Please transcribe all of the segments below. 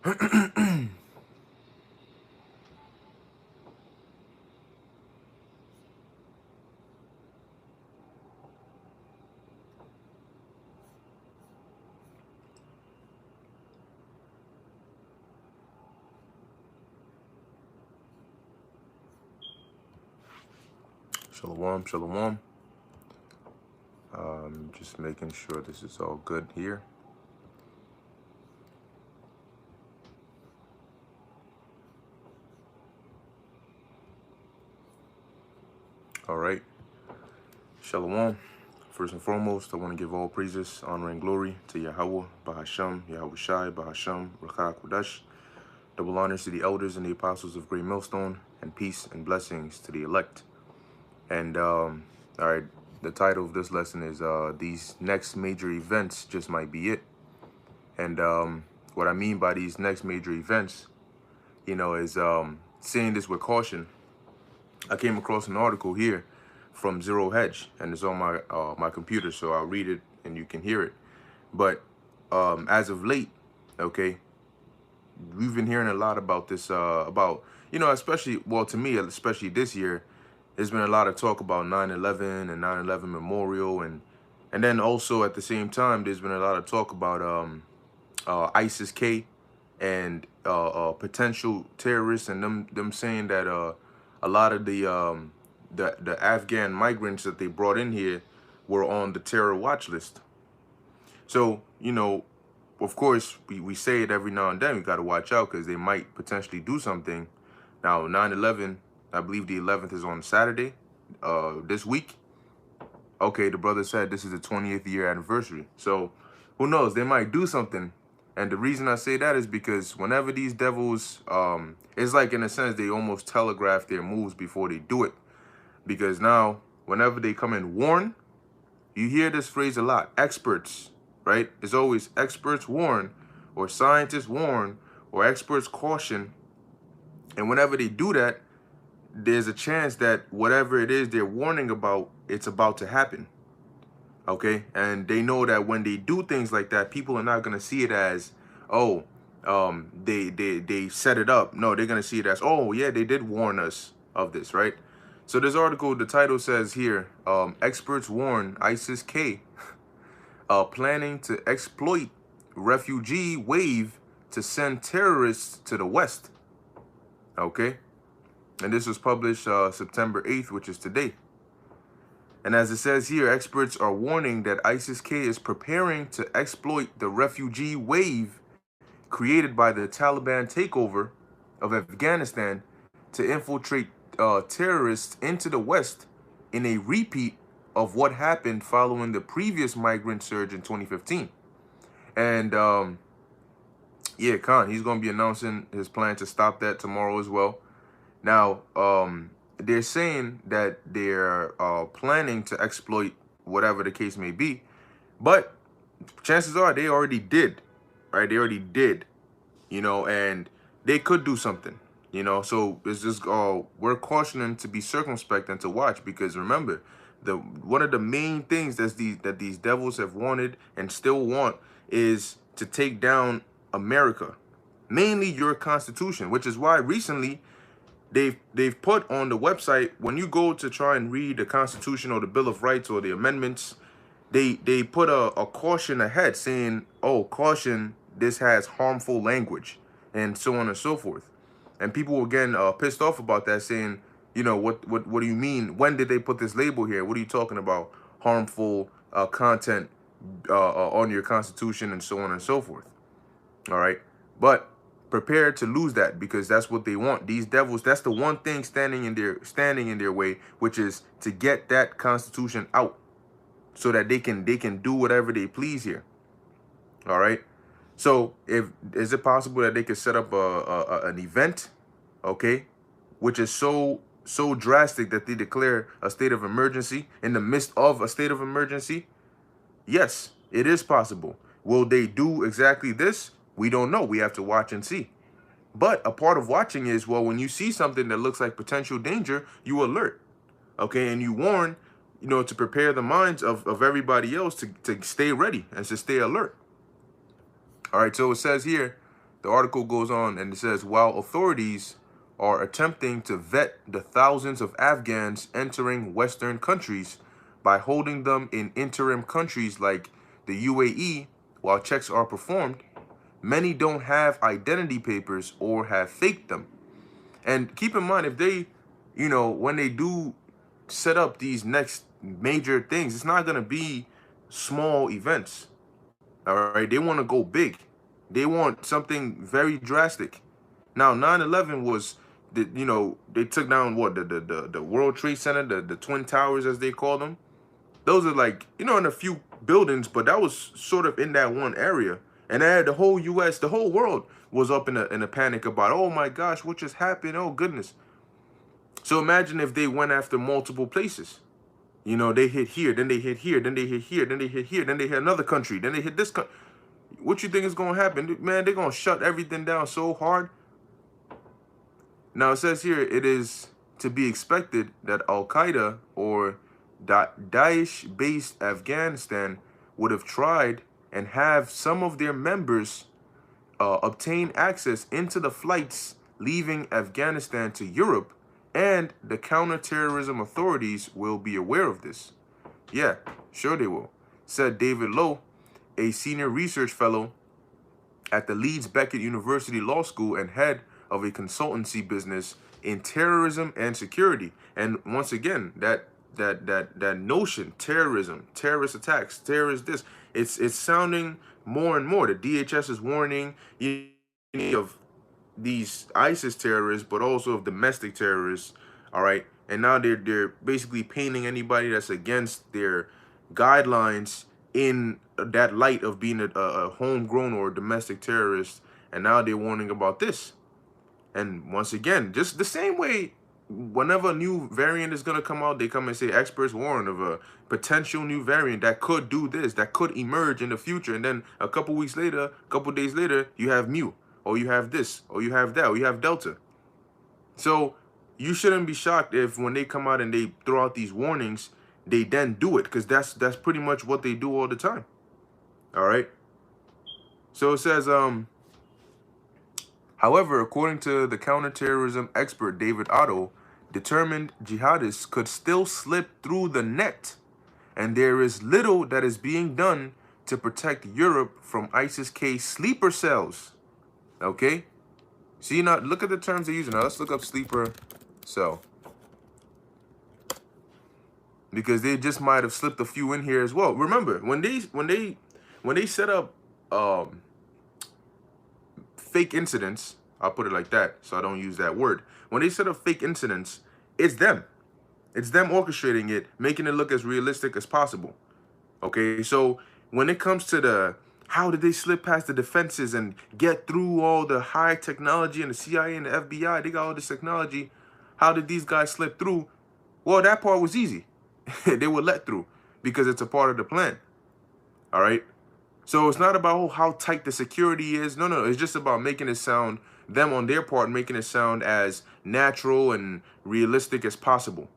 Shalom, shalom. Just making sure this is all good here. All right. Shalom. First and foremost, I want to give all praises, honor, and glory to Yahweh, Bahasham, Yahweh Shai, Bahasham, Rakah Kodash. Double honors to the elders and the apostles of Great Millstone, and peace and blessings to the elect. And, all right, the title of this lesson is These Next Major Events Just Might Be It. And what I mean by these next major events, is saying this with caution. I came across an article here from Zero Hedge, and it's on my my computer, so I'll read it and you can hear it. But as of late, okay, we've been hearing a lot about this, especially, well, to me, especially this year, there's been a lot of talk about 9/11 and 9/11 Memorial, and then also at the same time, there's been a lot of talk about ISIS-K and potential terrorists, and them saying that a lot of the Afghan migrants that they brought in here were on the terror watch list. So, of course, we say it every now and then. We got to watch out because they might potentially do something. Now, 9/11, I believe the 11th is on Saturday, this week. Okay, the brother said this is the 20th year anniversary. So, who knows? They might do something. And the reason I say that is because whenever these devils, it's like, in a sense, they almost telegraph their moves before they do it. Because now, whenever they come and warn, you hear this phrase a lot, experts, right? It's always experts warn, or scientists warn, or experts caution. And whenever they do that, there's a chance that whatever it is they're warning about, it's about to happen. Okay, and they know that when they do things like that, people are not gonna see it as, oh, they set it up. No, they're gonna see it as, oh yeah, they did warn us of this, right? So this article, the title says here, experts warn ISIS-K planning to exploit refugee wave to send terrorists to the West. Okay, and this was published September 8th, which is today. And as it says here, experts are warning that ISIS-K is preparing to exploit the refugee wave created by the Taliban takeover of Afghanistan to infiltrate terrorists into the West in a repeat of what happened following the previous migrant surge in 2015. And yeah, Khan, he's going to be announcing his plan to stop that tomorrow as well. Now, they're saying that they're planning to exploit whatever the case may be, but chances are they already did, right? They already did, and they could do something, So it's just we're cautioning to be circumspect and to watch, because remember, one of the main things that these devils have wanted and still want is to take down America, mainly your Constitution, which is why recently they've put on the website, when you go to try and read the Constitution or the Bill of Rights or the amendments, they put a caution ahead saying, oh, caution, this has harmful language, and so on and so forth. And people were getting pissed off about that, saying, what do you mean? When did they put this label here? What are you talking about? Harmful content on your Constitution and so on and so forth. All right, but prepare to lose that, because that's what they want. These devils, that's the one thing standing in their way, which is to get that Constitution out so that they can do whatever they please here. All right, so is it possible that they could set up an event, okay, which is so drastic that they declare a state of emergency in the midst of a state of emergency? Yes, it is possible. Will they do exactly this? We don't know. We have to watch and see. But a part of watching is, well, when you see something that looks like potential danger, you alert, okay? And you warn, to prepare the minds of everybody else to stay ready and to stay alert. All right, so it says here, The article goes on and it says, while authorities are attempting to vet the thousands of Afghans entering Western countries by holding them in interim countries like the UAE while checks are performed, many don't have identity papers or have faked them. And keep in mind, if they, when they do set up these next major things, it's not going to be small events. All right. They want to go big. They want something very drastic. Now, 9/11 was, they took down what, the World Trade Center, the Twin Towers, as they call them. Those are like, in a few buildings, but that was sort of in that one area. And the whole U.S., the whole world was up in a panic about, oh my gosh, what just happened? Oh goodness. So imagine if they went after multiple places. They hit here, then they hit here, then they hit here, then they hit here, then they hit another country, then they hit this country. What you think is going to happen? Man, they're going to shut everything down so hard. Now, it says here, it is to be expected that Al-Qaeda or Daesh-based Afghanistan would have tried and have some of their members obtain access into the flights leaving Afghanistan to Europe, and the counterterrorism authorities will be aware of this. Yeah, sure they will, said David Lowe, a senior research fellow at the Leeds Beckett University Law School and head of a consultancy business in terrorism and security. And once again, that notion, terrorism, terrorist attacks, terrorist this, it's sounding more and more. The DHS is warning of these ISIS terrorists, but also of domestic terrorists. All right, and now they're basically painting anybody that's against their guidelines in that light of being a homegrown or domestic terrorist. And now they're warning about this. And once again, just the same way, whenever a new variant is going to come out, they come and say experts warn of a potential new variant that could do this, that could emerge in the future. And then a couple weeks later, a couple days later, you have Mu, or you have this, or you have that, or you have Delta. So you shouldn't be shocked if when they come out and they throw out these warnings, they then do it, because that's pretty much what they do all the time. All right. So it says, however, according to the counterterrorism expert David Otto, determined jihadists could still slip through the net, and there is little that is being done to protect Europe from ISIS-K sleeper cells. Okay? See, now look at the terms they're using. Now let's look up sleeper cell, because they just might have slipped a few in here as well. Remember, when they set up fake incidents, I'll put it like that so I don't use that word. When they set up fake incidents, it's them. It's them orchestrating it, making it look as realistic as possible. Okay, so when it comes to the how did they slip past the defenses and get through all the high technology and the CIA and the FBI, they got all this technology. How did these guys slip through? Well, that part was easy. They were let through because it's a part of the plan. All right. So it's not about how tight the security is. No. It's just about making it sound, them on their part, making it sound as natural and realistic as possible.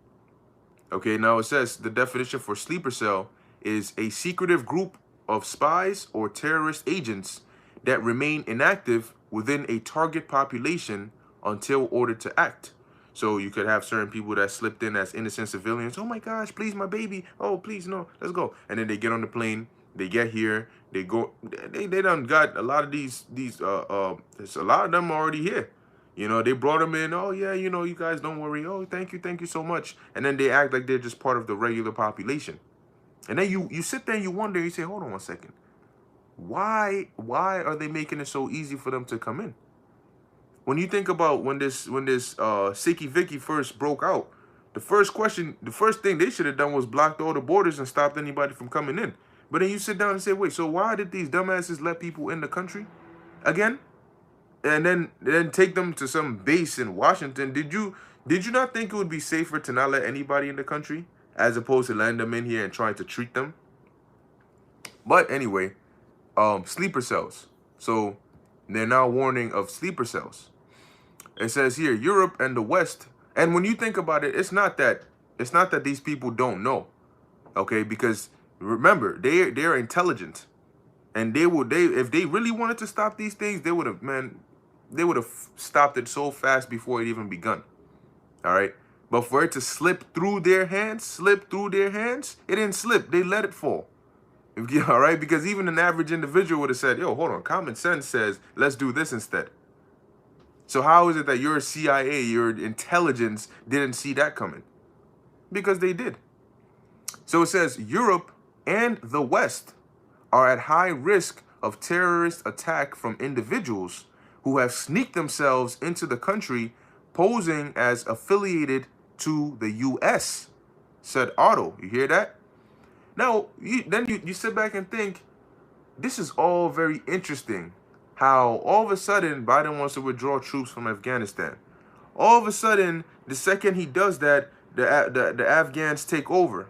Okay, now it says the definition for sleeper cell is a secretive group of spies or terrorist agents that remain inactive within a target population until ordered to act. So you could have certain people that slipped in as innocent civilians. Oh my gosh, please, my baby. Oh, please, no, let's go. And then they get on the plane. They get here. They go. They done got a lot of these. There's a lot of them already here. They brought them in. Oh yeah, you guys don't worry. Oh, thank you so much. And then they act like they're just part of the regular population. And then you sit there and you wonder. You say, hold on one second. Why are they making it so easy for them to come in? When you think about when this Sicky Vicky first broke out, the first thing they should have done was blocked all the borders and stopped anybody from coming in. But then you sit down and say, wait, so why did these dumbasses let people in the country again? And then take them to some base in Washington. Did you not think it would be safer to not let anybody in the country as opposed to letting them in here and trying to treat them? But anyway, sleeper cells. So they're now warning of sleeper cells. It says here, Europe and the West. And when you think about it, it's not that these people don't know. Okay, because remember, they're intelligent. And if they really wanted to stop these things, they would have, man, they would have stopped it so fast before it even begun. All right. But for it to slip through their hands, it didn't slip. They let it fall. All right. Because even an average individual would have said, yo, hold on. Common sense says, let's do this instead. So how is it that your CIA, your intelligence didn't see that coming? Because they did. So it says Europe and the West are at high risk of terrorist attack from individuals who have sneaked themselves into the country posing as affiliated to the U.S., said Otto. You hear that? Now, you sit back and think, this is all very interesting. How all of a sudden Biden wants to withdraw troops from Afghanistan. All of a sudden, the second he does that, the Afghans take over,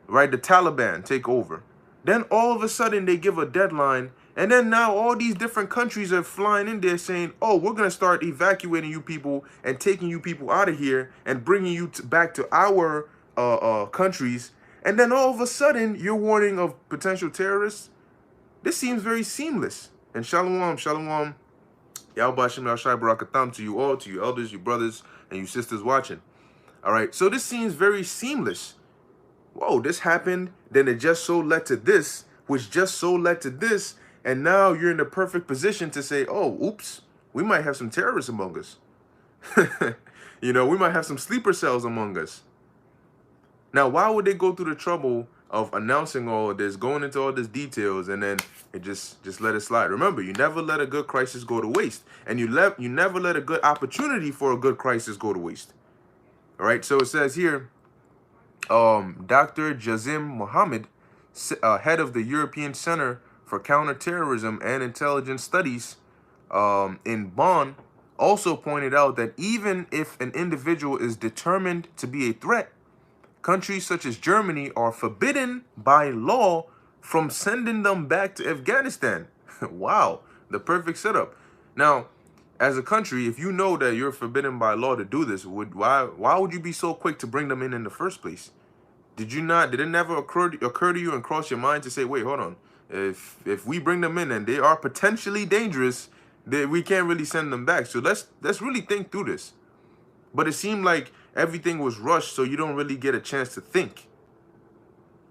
right? The Taliban take over. Then all of a sudden they give a deadline, and then now all these different countries are flying in there saying, oh, we're going to start evacuating you people and taking you people out of here and bringing you back to our countries. And then all of a sudden you're warning of potential terrorists. This seems very seamless. And shalom, shalom, Yahweh Shem Yahshai Barakatam to you all, to you elders, you brothers, and you sisters watching. All right, so this seems very seamless. Whoa, this happened, then it just so led to this, which just so led to this, and now you're in the perfect position to say, oh, oops, we might have some terrorists among us. You know, we might have some sleeper cells among us. Now, why would they go through the trouble of announcing all of this, going into all these details, and then it just let it slide? Remember, you never let a good crisis go to waste, and you never let a good opportunity for a good crisis go to waste. All right, so it says here, Dr. Jazim Mohammed, head of the European Center for Counterterrorism and Intelligence Studies in Bonn, also pointed out that even if an individual is determined to be a threat, countries such as Germany are forbidden by law from sending them back to Afghanistan. Wow, the perfect setup. Now, as a country, if you know that you're forbidden by law to do this, why would you be so quick to bring them in the first place? Did it never occur to you and cross your mind to say, wait, hold on. If we bring them in and they are potentially dangerous, then we can't really send them back. So let's really think through this. But it seemed like everything was rushed, so you don't really get a chance to think.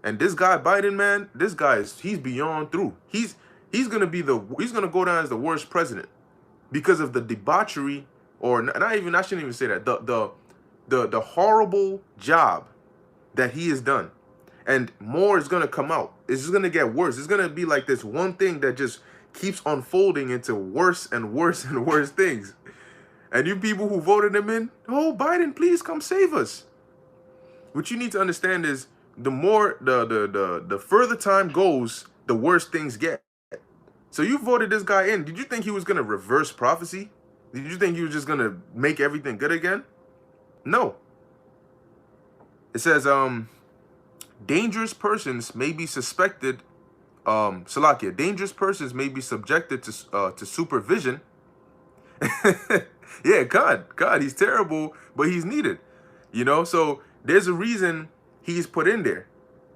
And this guy Biden, man, he's beyond through. He's gonna go down as the worst president because of the debauchery, or I shouldn't even say that, the horrible job that he has done. And more is gonna come out. It's just gonna get worse. It's gonna be like this one thing that just keeps unfolding into worse and worse and worse things. And you people who voted him in, oh, Biden, please come save us. What you need to understand is the more the further time goes, the worse things get. So you voted this guy in. Did you think he was gonna reverse prophecy? Did you think he was just gonna make everything good again? No. It says dangerous persons may be suspected. Salakia, dangerous persons may be subjected to supervision. Yeah, God, he's terrible, but he's needed. You know, so there's a reason he's put in there.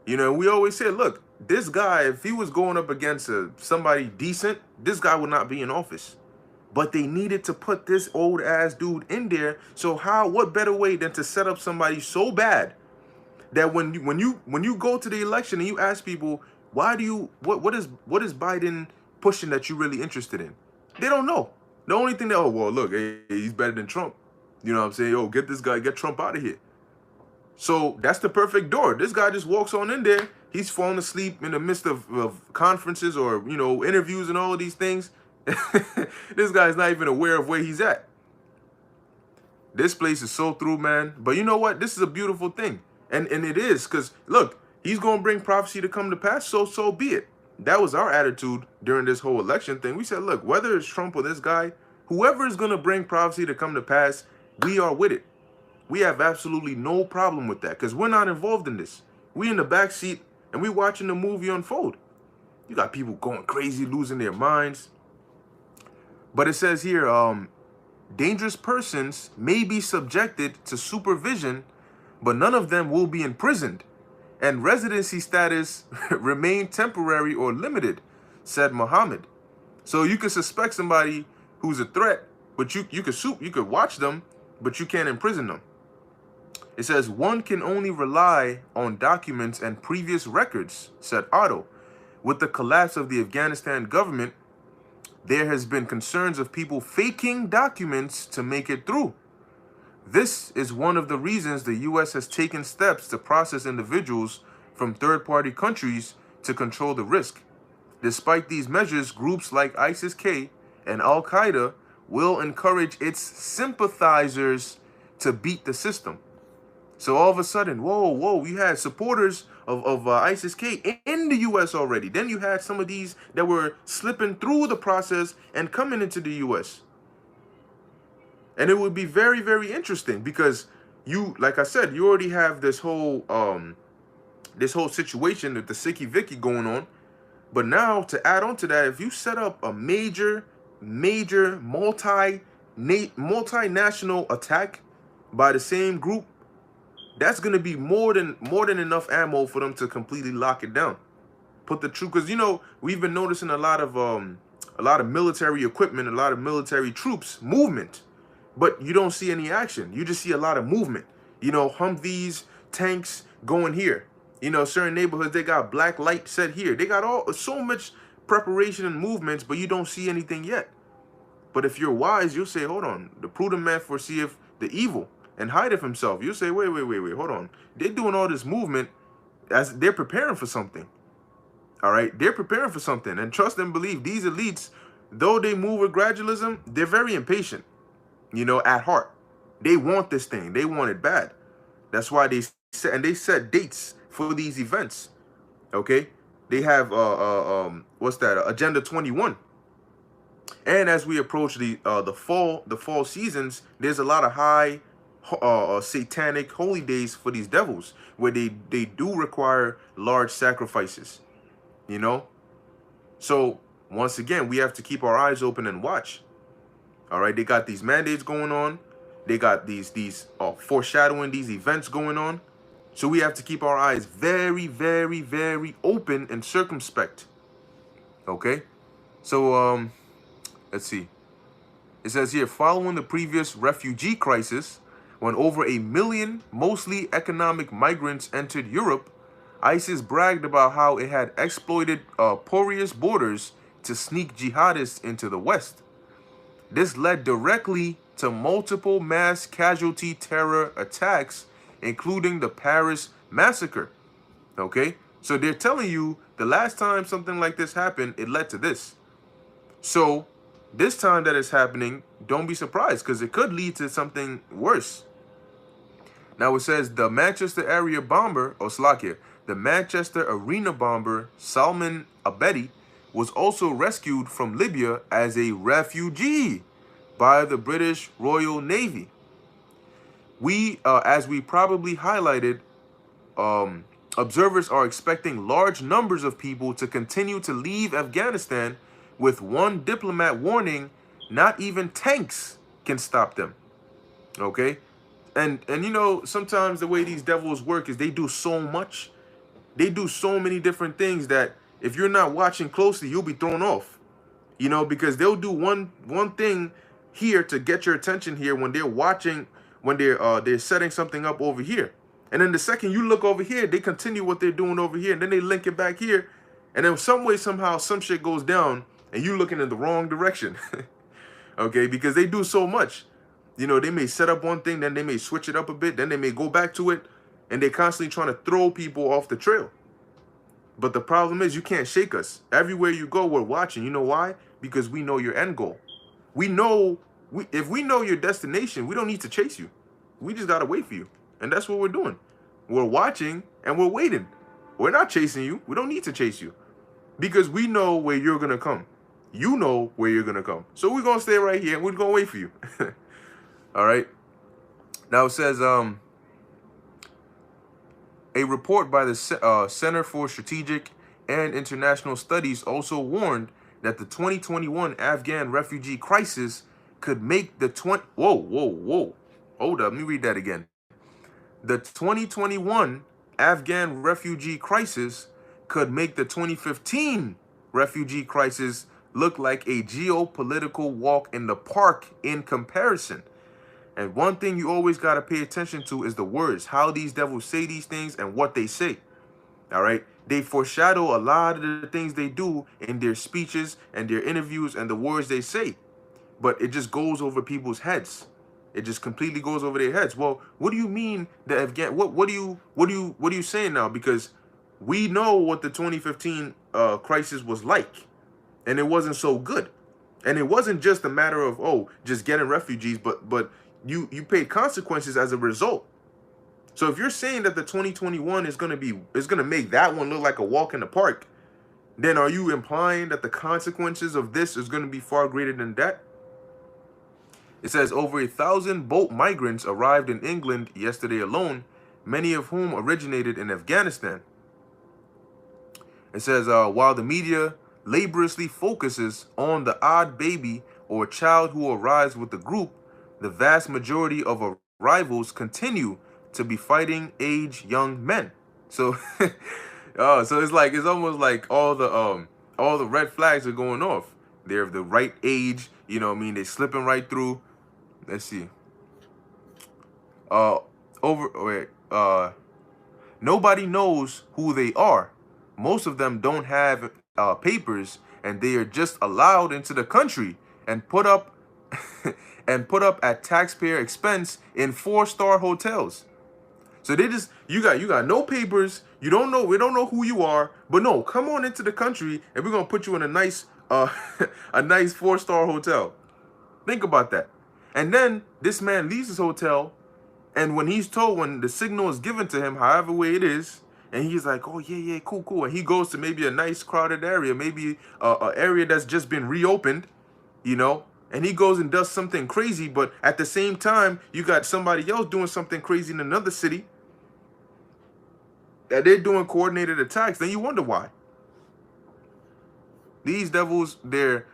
You know, we always say, look, this guy, if he was going up against somebody decent, this guy would not be in office. But they needed to put this old ass dude in there. So what better way than to set up somebody so bad that when you go to the election and you ask people, what is Biden pushing that you're really interested in? They don't know. The only thing oh, well, look, hey, he's better than Trump. You know what I'm saying? Oh, get Trump out of here. So that's the perfect door. This guy just walks on in there. He's falling asleep in the midst of conferences or, you know, interviews and all of these things. This guy's not even aware of where he's at. This place is so through, man. But you know what? This is a beautiful thing. And it is, because, look, he's going to bring prophecy to come to pass, so be it. That was our attitude during this whole election thing. We said, look, whether it's Trump or this guy, whoever is going to bring prophecy to come to pass, we are with it. We have absolutely no problem with that because we're not involved in this. We in the back seat and we watching the movie unfold. You got people going crazy, losing their minds. But it says here, dangerous persons may be subjected to supervision, but none of them will be imprisoned. And residency status remain temporary or limited. said Muhammad. So you could suspect somebody who's a threat, but you could watch them, but you can't imprison them. It says one can only rely on documents and previous records, said Otto. With the collapse of the Afghanistan government, there has been concerns of people faking documents to make it through. This is one of the reasons the U.S. has taken steps to process individuals from third-party countries to control the risk. Despite these measures, groups like ISIS-K and Al-Qaeda will encourage its sympathizers to beat the system. So all of a sudden, whoa, you had supporters of ISIS-K in the U.S. already. Then you had some of these that were slipping through the process and coming into the U.S. And it would be very, very interesting because you, like I said, you already have this whole situation with the Sicky Vicky going on. But now to add on to that, if you set up a major multinational attack by the same group, that's going to be more than enough ammo for them to completely lock it down. Put the truth, because, you know, we've been noticing a lot of military equipment, a lot of military troops movement, but you don't see any action. You just see a lot of movement. You know, Humvees, tanks going here. You know, certain neighborhoods, they got black light set here. They got so much preparation and movements, but you don't see anything yet. But if you're wise, you'll say, hold on, the prudent man foreseeth the evil and hideth himself. You'll say, wait, hold on. They're doing all this movement as they're preparing for something. All right, they're preparing for something. And trust and believe, these elites, though they move with gradualism, they're very impatient, you know, at heart. They want this thing. They want it bad. That's why they set dates for these events. Okay, they have what's that? Agenda 21. And as we approach the fall seasons, there's a lot of high satanic holy days for these devils where they do require large sacrifices. You know, so once again, we have to keep our eyes open and watch. All right, they got these mandates going on. They got these foreshadowing these events going on. So we have to keep our eyes very, very, very open and circumspect. Okay? So, let's see. It says here, following the previous refugee crisis, when over 1 million, mostly economic migrants entered Europe, ISIS bragged about how it had exploited porous borders to sneak jihadists into the West. This led directly to multiple mass casualty terror attacks, including the Paris massacre. Okay, so they're telling you the last time something like this happened, it led to this. So this time that it's happening, don't be surprised, because it could lead to something worse. Now it says the Manchester area bomber, or Slovakia, the Manchester arena bomber Salman Abedi was also rescued from Libya as a refugee by the British Royal Navy. As we probably highlighted, observers are expecting large numbers of people to continue to leave Afghanistan, with one diplomat warning not even tanks can stop them. Okay? And you know, sometimes the way these devils work is they do so much. They do so many different things that if you're not watching closely, you'll be thrown off. You know, because they'll do one thing here to get your attention here when they're watching, when they're setting something up over here. And then the second you look over here, they continue what they're doing over here, and then they link it back here. And then some way, somehow, some shit goes down and you looking in the wrong direction. Okay, because they do so much. You know, they may set up one thing, then they may switch it up a bit, then they may go back to it, and they're constantly trying to throw people off the trail. But the problem is you can't shake us. Everywhere you go, we're watching. You know why? Because we know your end goal. We know, if we know your destination, we don't need to chase you. We just got to wait for you. And that's what we're doing. We're watching and we're waiting. We're not chasing you. We don't need to chase you. Because we know where you're going to come. You know where you're going to come. So we're going to stay right here and we're going to wait for you. All right. Now it says, a report by the Center for Strategic and International Studies also warned that the 2021 Afghan refugee crisis could make the Whoa. Hold up. Let me read that again. The 2021 Afghan refugee crisis could make the 2015 refugee crisis look like a geopolitical walk in the park in comparison. And one thing you always got to pay attention to is the words, how these devils say these things and what they say. All right. They foreshadow a lot of the things they do in their speeches and their interviews and the words they say. But it just goes over people's heads. It just completely goes over their heads. Well, what do you mean the Afghan? What are you saying now? Because we know what the 2015 crisis was like, and it wasn't so good. And it wasn't just a matter of just getting refugees, but you paid consequences as a result. So if you're saying that the 2021 is gonna make that one look like a walk in the park, then are you implying that the consequences of this is gonna be far greater than that? It says over 1,000 boat migrants arrived in England yesterday alone, many of whom originated in Afghanistan. It says while the media laboriously focuses on the odd baby or child who arrives with the group, the vast majority of arrivals continue to be fighting age young men. So so it's almost like all the red flags are going off. They're of the right age, you know what I mean? They're slipping right through. Let's see. Nobody knows who they are. Most of them don't have papers, and they are just allowed into the country and put up and put up at taxpayer expense in 4-star hotels. So they just you got no papers. We don't know who you are, but no, come on into the country and we're gonna put you in a nice a nice 4-star hotel. Think about that. And then this man leaves his hotel, and when the signal is given to him, however way it is, and he's like, oh yeah, cool, and he goes to maybe a nice crowded area, maybe a area that's just been reopened, you know, and he goes and does something crazy, but at the same time, you got somebody else doing something crazy in another city that they're doing coordinated attacks. Then you wonder why. These devils, they're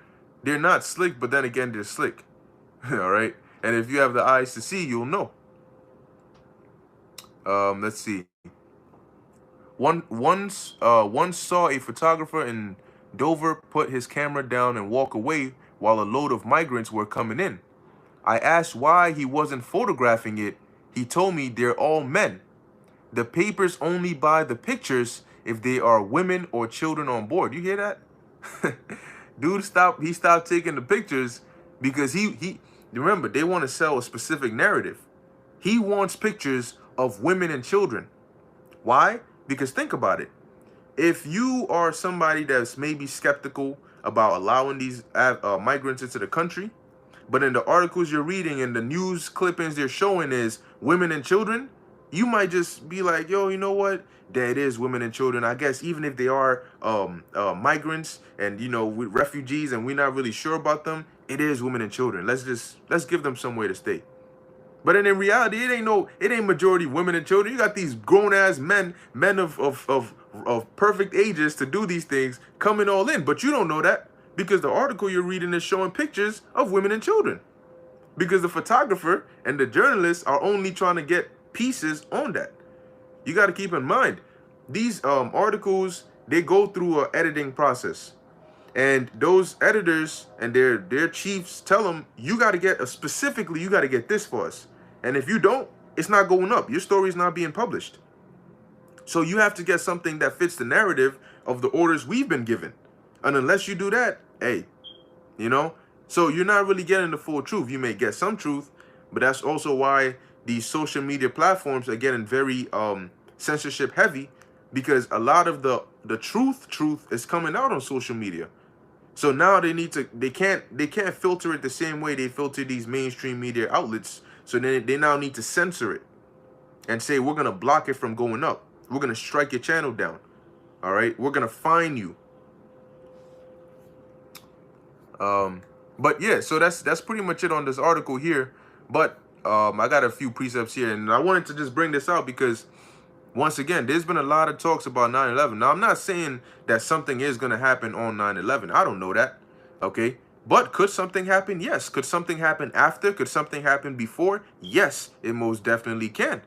not slick, but then again, they're slick. All right. And if you have the eyes to see, you'll know. Let's see. Once saw a photographer in Dover put his camera down and walk away while a load of migrants were coming in. I asked why he wasn't photographing it. He told me they're all men. The papers only buy the pictures if they are women or children on board. You hear that? Dude stopped taking the pictures because he remember, they want to sell a specific narrative. He wants pictures of women and children. Why? Because think about it. If you are somebody that's maybe skeptical about allowing these migrants into the country, but in the articles you're reading and the news clippings they're showing is women and children, you might just be like, yo, you know what? That is women and children. I guess even if they are migrants and, you know, refugees and we're not really sure about them, it is women and children. Let's give them somewhere to stay. But then in reality, it ain't majority women and children. You got these grown ass men of perfect ages to do these things coming all in. But you don't know that because the article you're reading is showing pictures of women and children. Because the photographer and the journalists are only trying to get pieces on that. You got to keep in mind, these articles, they go through an editing process. And those editors and their chiefs tell them, you got to get this for us. And if you don't, it's not going up. Your story's not being published. So you have to get something that fits the narrative of the orders we've been given. And unless you do that, hey, you know, so you're not really getting the full truth. You may get some truth, but that's also why these social media platforms are getting very censorship heavy, because a lot of the truth is coming out on social media. So now they can't filter it the same way they filter these mainstream media outlets. So then they now need to censor it and say, we're going to block it from going up. We're going to strike your channel down. All right. We're going to fine you. But yeah, so that's pretty much it on this article here. But I got a few precepts here, and I wanted to just bring this out because once again, there's been a lot of talks about 9/11. Now, I'm not saying that something is going to happen on 9/11. I don't know that. Okay. But could something happen? Yes. Could something happen after? Could something happen before? Yes, it most definitely can.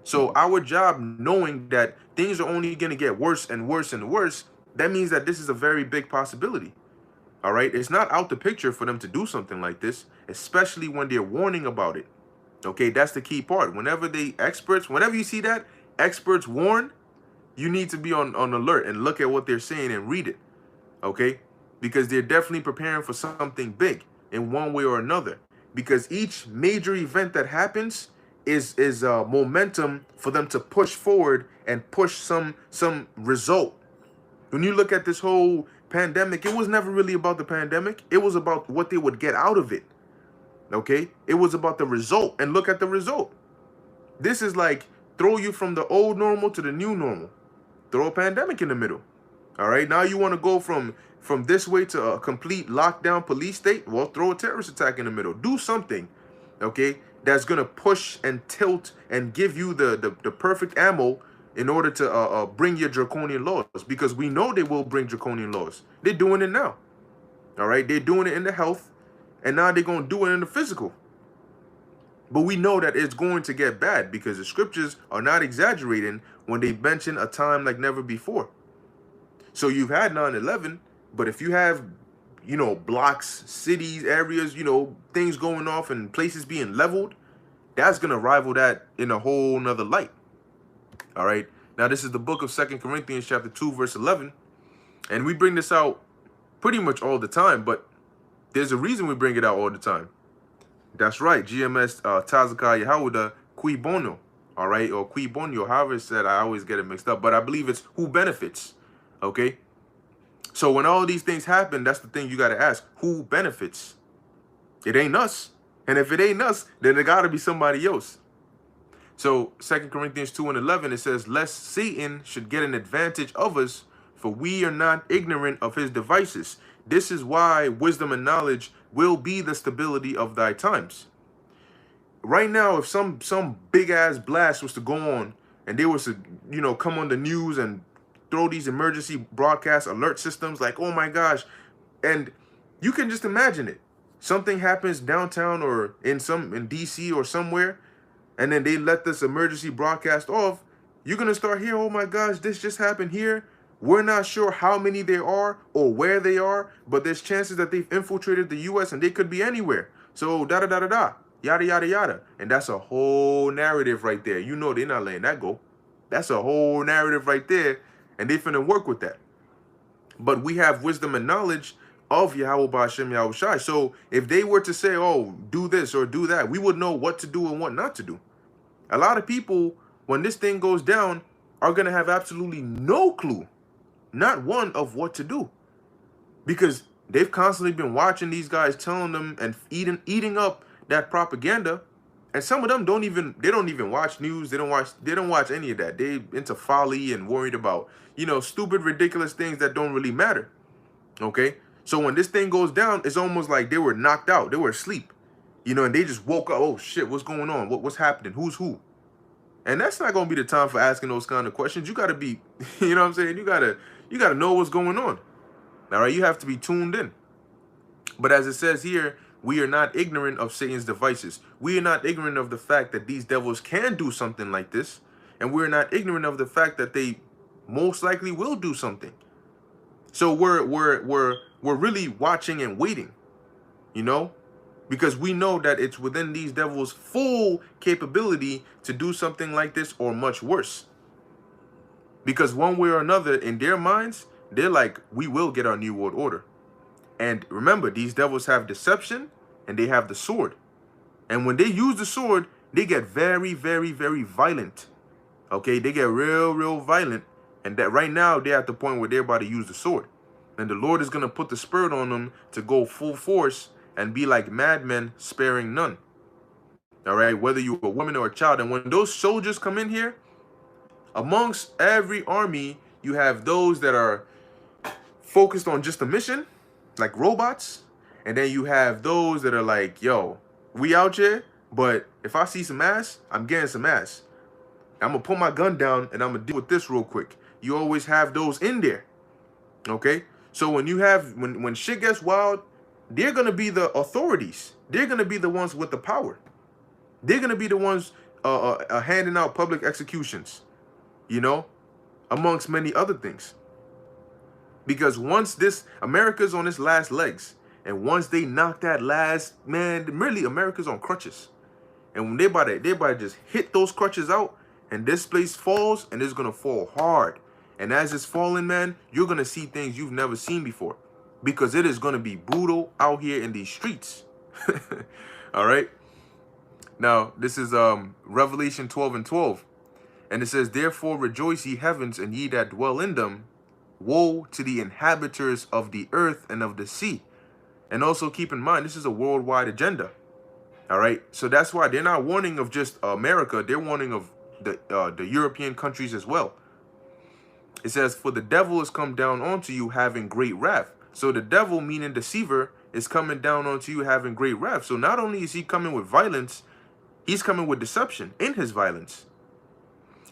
So our job, knowing that things are only going to get worse and worse and worse, that means that this is a very big possibility. All right, it's not out the picture for them to do something like this, especially when they're warning about it. Okay, that's the key part. Whenever whenever you see that experts warn, you need to be on alert and look at what they're saying and read it. Okay, because they're definitely preparing for something big in one way or another. Because each major event that happens is momentum for them to push forward and push some result. When you look at this whole pandemic, it was never really about the pandemic. It was about what they would get out of it. Okay? It was about the result. And look at the result. This is like throw you from the old normal to the new normal. Throw a pandemic in the middle. All right? Now you want to go from this way to a complete lockdown police state? Well, throw a terrorist attack in the middle. Do something, okay, that's going to push and tilt and give you the perfect ammo in order to bring your draconian laws, because we know they will bring draconian laws. They're doing it now. All right? They're doing it in the health, and now they're going to do it in the physical. But we know that it's going to get bad because the scriptures are not exaggerating when they mention a time like never before. So you've had 9/11, but if you have, you know, blocks, cities, areas, you know, things going off and places being leveled, that's going to rival that in a whole nother light. All right. Now, this is the book of 2 Corinthians chapter 2, verse 11. And we bring this out pretty much all the time, but there's a reason we bring it out all the time. That's right. GMS Tazakai Yehuda Qui Bono. All right. Or Qui Bono, however it's said. I always get it mixed up, but I believe it's who benefits. Okay. So when all these things happen, that's the thing you got to ask. Who benefits? It ain't us. And if it ain't us, then it got to be somebody else. So 2 Corinthians 2:11, it says, lest Satan should get an advantage of us, for we are not ignorant of his devices. This is why wisdom and knowledge will be the stability of thy times. Right now, if some big ass blast was to go on and they was to, you know, come on the news and throw these emergency broadcast alert systems like, oh my gosh, and you can just imagine it. Something happens downtown or in DC or somewhere, and then they let this emergency broadcast off. You're gonna start hearing, oh my gosh, this just happened here. We're not sure how many there are or where they are, but there's chances that they've infiltrated the US and they could be anywhere. So yada yada yada. And that's a whole narrative right there. You know they're not letting that go. That's a whole narrative right there. And they finna work with that. But we have wisdom and knowledge of Yahweh Ba'ashem Yahushai. So if they were to say, oh, do this or do that, we would know what to do and what not to do. A lot of people, when this thing goes down, are going to have absolutely no clue, not one, of what to do. Because they've constantly been watching these guys telling them and eating up that propaganda. And some of them don't even watch news. They don't watch any of that. They into folly and worried about, you know, stupid, ridiculous things that don't really matter. Okay? So when this thing goes down, it's almost like they were knocked out. They were asleep. You know, and they just woke up. Oh shit, what's going on? What's happening? Who's who? And that's not gonna be the time for asking those kind of questions. You gotta be, you know what I'm saying? You gotta know what's going on. All right, you have to be tuned in. But as it says here, we are not ignorant of Satan's devices. We are not ignorant of the fact that these devils can do something like this. And we're not ignorant of the fact that they most likely will do something. So we're really watching and waiting, you know, because we know that it's within these devils' full capability to do something like this or much worse. Because one way or another, in their minds, they're like, we will get our new world order. And remember, these devils have deception and they have the sword. And when they use the sword, they get very, very, very violent. Okay, they get real, real violent. And that right now, they're at the point where they're about to use the sword. And the Lord is going to put the spirit on them to go full force and be like madmen, sparing none. All right, whether you're a woman or a child. And when those soldiers come in here, amongst every army, you have those that are focused on just a mission, like robots. And then you have those that are like, yo, we out here, but if I see some ass, I'm getting some ass. I'm going to put my gun down and I'm going to deal with this real quick. You always have those in there. Okay? So when you have, when shit gets wild, they're going to be the authorities. They're going to be the ones with the power. They're going to be the ones handing out public executions, you know, amongst many other things. Because once this, America's on its last legs, and once they knock that last, man, really, America's on crutches. And when they about to just hit those crutches out, and this place falls, and it's gonna fall hard. And as it's falling, man, you're gonna see things you've never seen before, because it is gonna be brutal out here in these streets. All right. Now this is Revelation 12:12, and it says, "Therefore rejoice, ye heavens, and ye that dwell in them. Woe to the inhabitants of the earth and of the sea." And also keep in mind, this is a worldwide agenda. All right, so that's why they're not warning of just America; they're warning of the European countries as well. It says, "For the devil is come down onto you, having great wrath." So the devil, meaning deceiver, is coming down onto you, having great wrath. So not only is he coming with violence, he's coming with deception in his violence.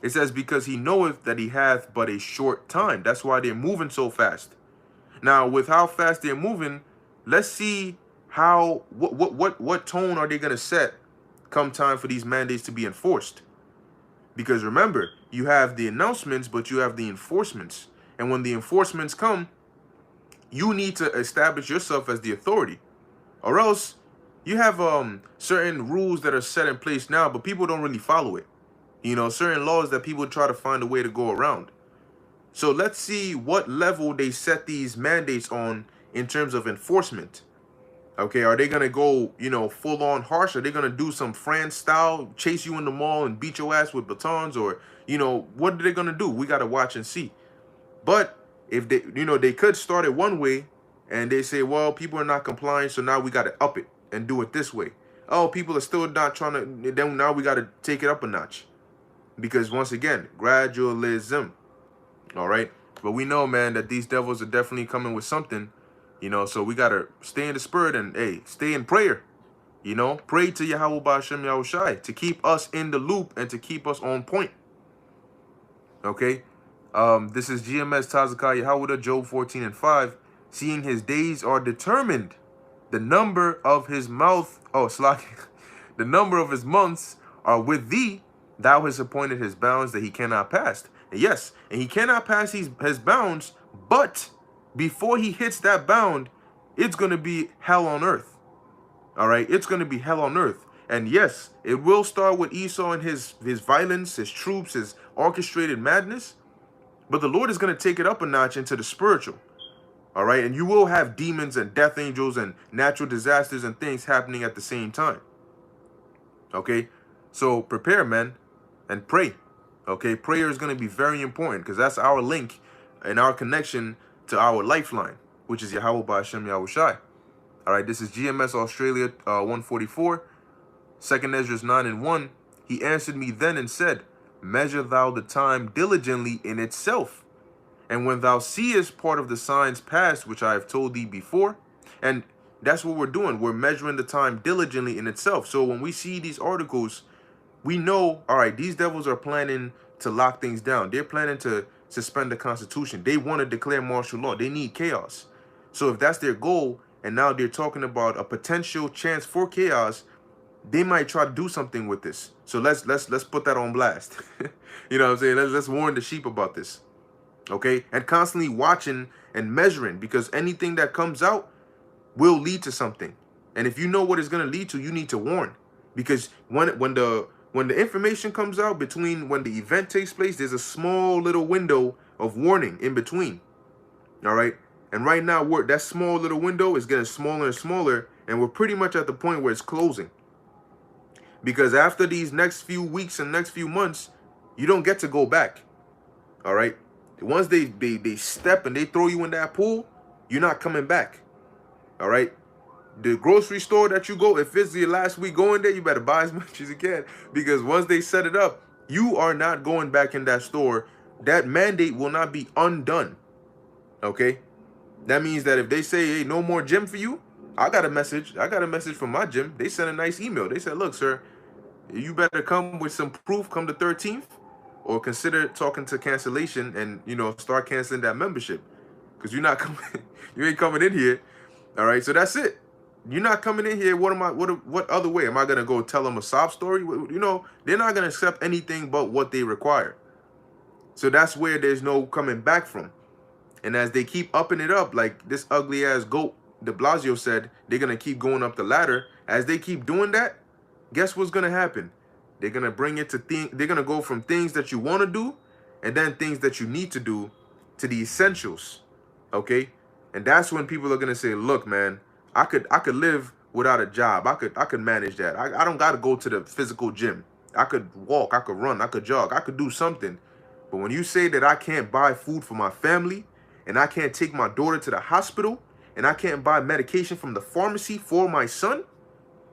It says, "Because he knoweth that he hath but a short time." That's why they're moving so fast. Now, with how fast they're moving, let's see how what tone are they going to set come time for these mandates to be enforced. Because remember, you have the announcements, but you have the enforcements. And when the enforcements come, you need to establish yourself as the authority, or else you have certain rules that are set in place now, but people don't really follow it. You know, certain laws that people try to find a way to go around. So let's see what level they set these mandates on in terms of enforcement. Okay, are they going to go, you know, full on harsh? Are they going to do some France style, chase you in the mall and beat your ass with batons? Or, you know, what are they going to do? We got to watch and see. But if they, you know, they could start it one way and they say, well, people are not complying, so now we got to up it and do it this way. Oh, people are still not trying to, then now we got to take it up a notch. Because once again, gradualism. All right. But we know, man, that these devils are definitely coming with something. You know, so we got to stay in the spirit and, hey, stay in prayer. You know, pray to Yahweh Ba'ashem Yahushai to keep us in the loop and to keep us on point. Okay. This is GMS Tazakai Yahweh, Job 14:5. "Seeing his days are determined, the number of his mouth, the number of his months are with thee. Thou hast appointed his bounds that he cannot pass." And yes, and he cannot pass his bounds, but before he hits that bound, it's going to be hell on earth. All right, it's going to be hell on earth. And yes, it will start with Esau and his violence, his troops, his orchestrated madness. But the Lord is going to take it up a notch into the spiritual. All right, and you will have demons and death angels and natural disasters and things happening at the same time. Okay, so prepare, man, and pray. Okay, prayer is going to be very important because that's our link and our connection to our lifeline, which is Yahweh Ba'ashem Yahushai. All right, this is GMS Australia 144, 2nd Ezra 9:1. "He answered me then and said, Measure thou the time diligently in itself, and when thou seest part of the signs past, which I have told thee before." And that's what we're doing. We're measuring the time diligently in itself. So when we see these articles, we know, all right, these devils are planning to lock things down. They're planning to suspend the Constitution. They want to declare martial law. They need chaos. So if that's their goal, and now they're talking about a potential chance for chaos, they might try to do something with this. So let's put that on blast. You know what I'm saying? Let's warn the sheep about this. Okay? And constantly watching and measuring, because anything that comes out will lead to something. And if you know what it's going to lead to, you need to warn. Because when the information comes out between when the event takes place, there's a small little window of warning in between. All right? And right now, that small little window is getting smaller and smaller, and we're pretty much at the point where it's closing. Because after these next few weeks and next few months, you don't get to go back. All right? Once they step and they throw you in that pool, you're not coming back. All right? The grocery store that you go, if it's your last week going there, you better buy as much as you can. Because once they set it up, you are not going back in that store. That mandate will not be undone. Okay? That means that if they say, hey, no more gym for you, I got a message. I got a message from my gym. They sent a nice email. They said, look, sir, you better come with some proof come the 13th, or consider talking to cancellation and, you know, start canceling that membership. Because you're not coming, you ain't coming in here. All right, so that's it. You're not coming in here. What other way? Am I going to go tell them a sob story? You know, they're not going to accept anything but what they require. So that's where there's no coming back from. And as they keep upping it up, like this ugly ass goat de Blasio said, they're going to keep going up the ladder. As they keep doing that, guess what's going to happen? They're going to bring it to they're going to go from things that you want to do and then things that you need to do to the essentials. Okay? And that's when people are going to say, look, man, I could live without a job. I could manage that. I don't got to go to the physical gym. I could walk, I could run, I could jog, I could do something. But when you say that I can't buy food for my family and I can't take my daughter to the hospital and I can't buy medication from the pharmacy for my son,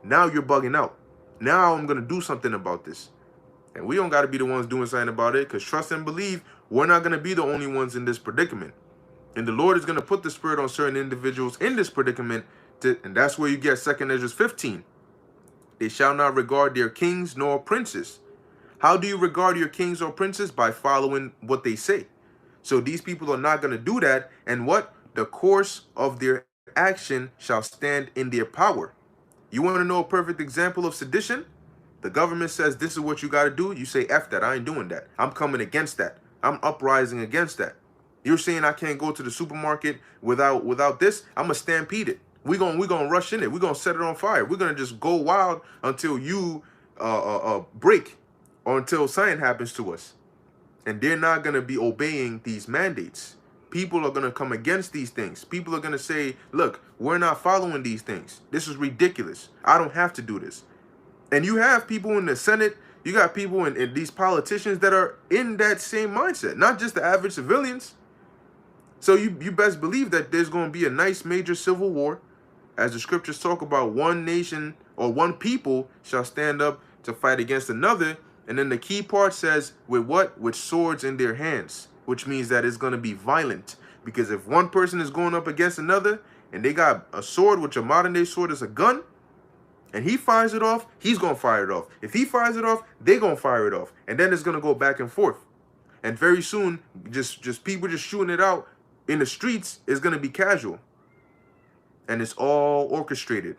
now you're bugging out. Now I'm going to do something about this. And we don't got to be the ones doing something about it, because trust and believe, we're not going to be the only ones in this predicament. And the Lord is going to put the Spirit on certain individuals in this predicament, and that's where you get 2 Ezra 15. They shall not regard their kings nor princes. How do you regard your kings or princes? By following what they say. So these people are not going to do that. And what? The course of their action shall stand in their power. You want to know a perfect example of sedition? The government says this is what you got to do. You say, F that. I ain't doing that. I'm coming against that. I'm uprising against that. You're saying I can't go to the supermarket without this? I'm going to stampede it. We're gonna rush in it. We're going to set it on fire. We're going to just go wild until you break or until something happens to us. And they're not going to be obeying these mandates. People are going to come against these things. People are going to say, look, we're not following these things. This is ridiculous. I don't have to do this. And you have people in the Senate, you got people in these politicians that are in that same mindset, not just the average civilians. So you best believe that there's going to be a nice major civil war, as the scriptures talk about. One nation or one people shall stand up to fight against another. And then the key part says, with what? With swords in their hands, which means that it's going to be violent. Because if one person is going up against another and they got a sword, which a modern day sword is a gun, and he fires it off, he's going to fire it off. If he fires it off, they're going to fire it off. And then it's going to go back and forth. And very soon, just people just shooting it out in the streets is going to be casual. And it's all orchestrated.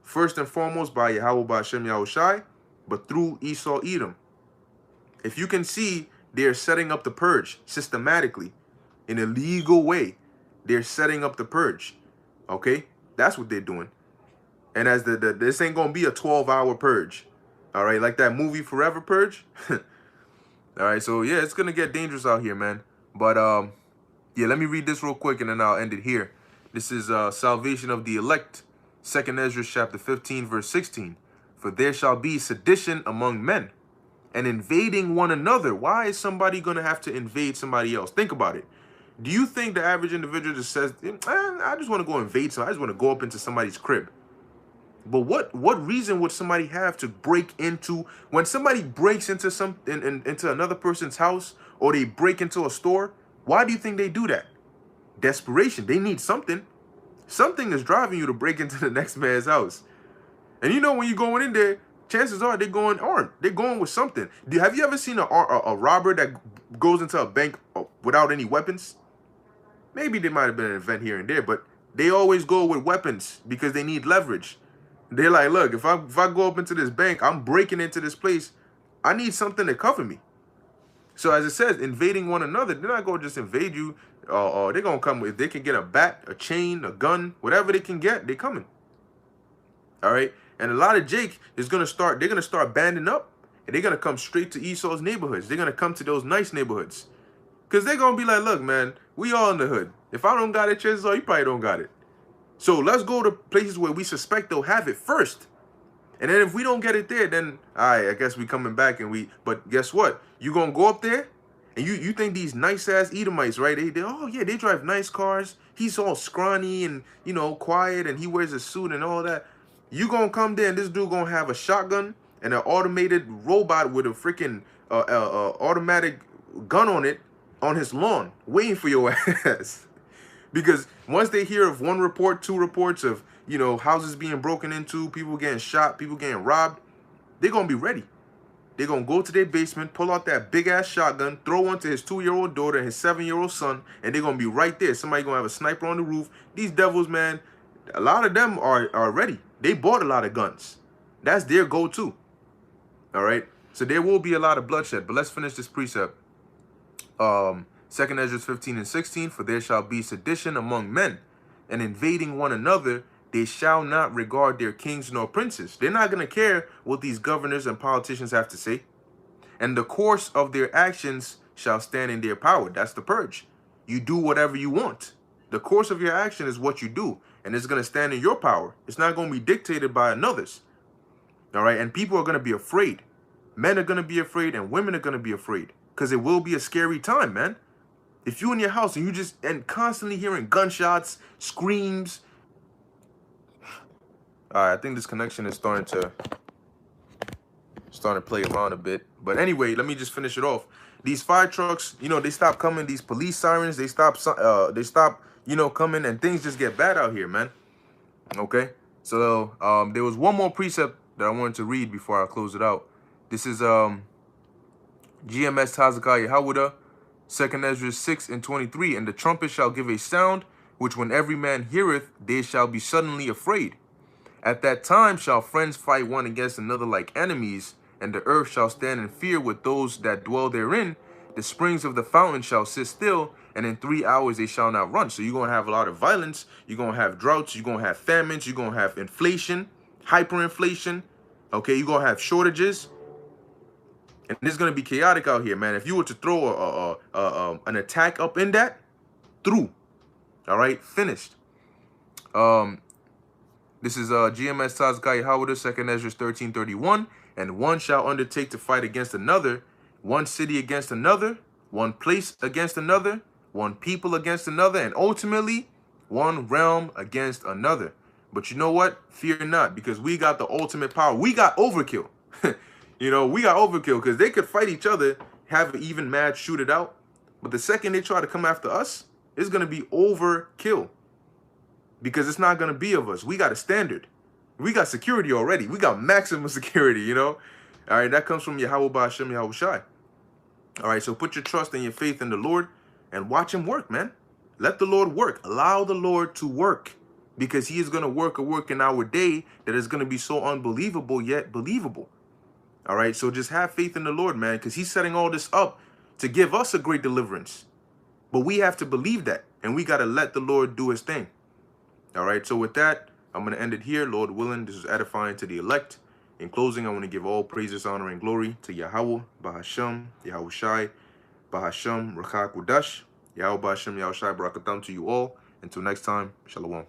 First and foremost by Yahweh Ba'ashem Yahushai, but through Esau Edom. If you can see, they're setting up the purge systematically. In a legal way. They're setting up the purge. Okay? That's what they're doing. And as this ain't going to be a 12-hour purge. All right? Like that movie Forever Purge. All right? So, yeah, it's going to get dangerous out here, man. But, yeah, let me read this real quick and then I'll end it here. This is salvation of the elect. 2 Ezra chapter 15, verse 16. For there shall be sedition among men and invading one another. Why is somebody going to have to invade somebody else? Think about it. Do you think the average individual just says, I just want to go invade somebody. I just want to go up into somebody's crib. But what reason would somebody have to break into, when somebody breaks into into another person's house, or they break into a store? Why do you think they do that? Desperation. They need something. Something is driving you to break into the next man's house. And you know, when you're going in there, chances are they're going armed. They're going with something. Have you ever seen a robber that goes into a bank without any weapons? Maybe there might have been an event here and there, but they always go with weapons because they need leverage. They're like, look, if I go up into this bank, I'm breaking into this place. I need something to cover me. So as it says, invading one another, they're not going to just invade you. They're going to come, if they can get a bat, a chain, a gun, whatever they can get, they're coming. All right. And a lot of Jake is going to start, they're going to start banding up, and they're going to come straight to Esau's neighborhoods. They're going to come to those nice neighborhoods. Because they're going to be like, look, man, we all in the hood. If I don't got it, chances are you probably don't got it. So let's go to places where we suspect they'll have it first. And then if we don't get it there, then all right, I guess we coming back and but guess what? You going to go up there and you think these nice ass Edomites, right? Oh yeah, they drive nice cars. He's all scrawny and, you know, quiet, and he wears a suit and all that. You going to come there and this dude going to have a shotgun and an automated robot with a freaking automatic gun on it on his lawn waiting for your ass. Because once they hear of one report, two reports of, you know, houses being broken into, people getting shot, people getting robbed, they're going to be ready. They're going to go to their basement, pull out that big-ass shotgun, throw one to his 2-year-old daughter and his 7-year-old son, and they're going to be right there. Somebody going to have a sniper on the roof. These devils, man, a lot of them are ready. They bought a lot of guns. That's their go-to. All right? So there will be a lot of bloodshed. But let's finish this precept. 2 2nd Ezra 15 and 16, for there shall be sedition among men, and invading one another, they shall not regard their kings nor princes. They're not going to care what these governors and politicians have to say. And the course of their actions shall stand in their power. That's the purge. You do whatever you want. The course of your action is what you do, and it's going to stand in your power. It's not going to be dictated by another's. All right, and people are going to be afraid. Men are going to be afraid, and women are going to be afraid, because it will be a scary time, man. If you're in your house and you just constantly hearing gunshots, screams. All right, I think this connection is starting to play around a bit. But anyway, let me just finish it off. These fire trucks, you know, they stop coming. These police sirens, they stop, you know, coming, and things just get bad out here, man. Okay, so there was one more precept that I wanted to read before I close it out. This is GMS Tazakah Yahawada, 2nd Ezra 6 and 23. And the trumpet shall give a sound, which when every man heareth, they shall be suddenly afraid. At that time shall friends fight one against another like enemies, and the earth shall stand in fear with those that dwell therein. The springs of the fountain shall sit still, and in 3 hours they shall not run. So you're going to have a lot of violence. You're going to have droughts. You're going to have famines. You're going to have inflation, hyperinflation. Okay, you're going to have shortages. And it's going to be chaotic out here, man. If you were to throw an attack up in that, through. All right, finished. This is GMS Tazakah Yahawada, 2nd Ezra 13:31. And one shall undertake to fight against another, one city against another, one place against another, one people against another, and ultimately one realm against another. But you know what? Fear not, because we got the ultimate power. We got overkill. You know, we got overkill, because they could fight each other, have an even match, shoot it out. But the second they try to come after us, it's going to be overkill. Because it's not going to be of us. We got a standard. We got security already. We got maximum security, you know. All right, that comes from Yahweh Ba'ashem Yahweh Shai. All right, so put your trust and your faith in the Lord and watch him work, man. Let the Lord work. Allow the Lord to work, because he is going to work a work in our day that is going to be so unbelievable yet believable. All right, so just have faith in the Lord, man, because he's setting all this up to give us a great deliverance. But we have to believe that, and we got to let the Lord do his thing. All right, so with that, I'm going to end it here. Lord willing, this is edifying to the elect. In closing, I want to give all praises, honor, and glory to Yahweh, Bahasham, Yahweh Shai, Bahasham, Rakha Kudash, Yahweh Bahasham, Yahweh Shai, Barakatam to you all. Until next time, Shalom.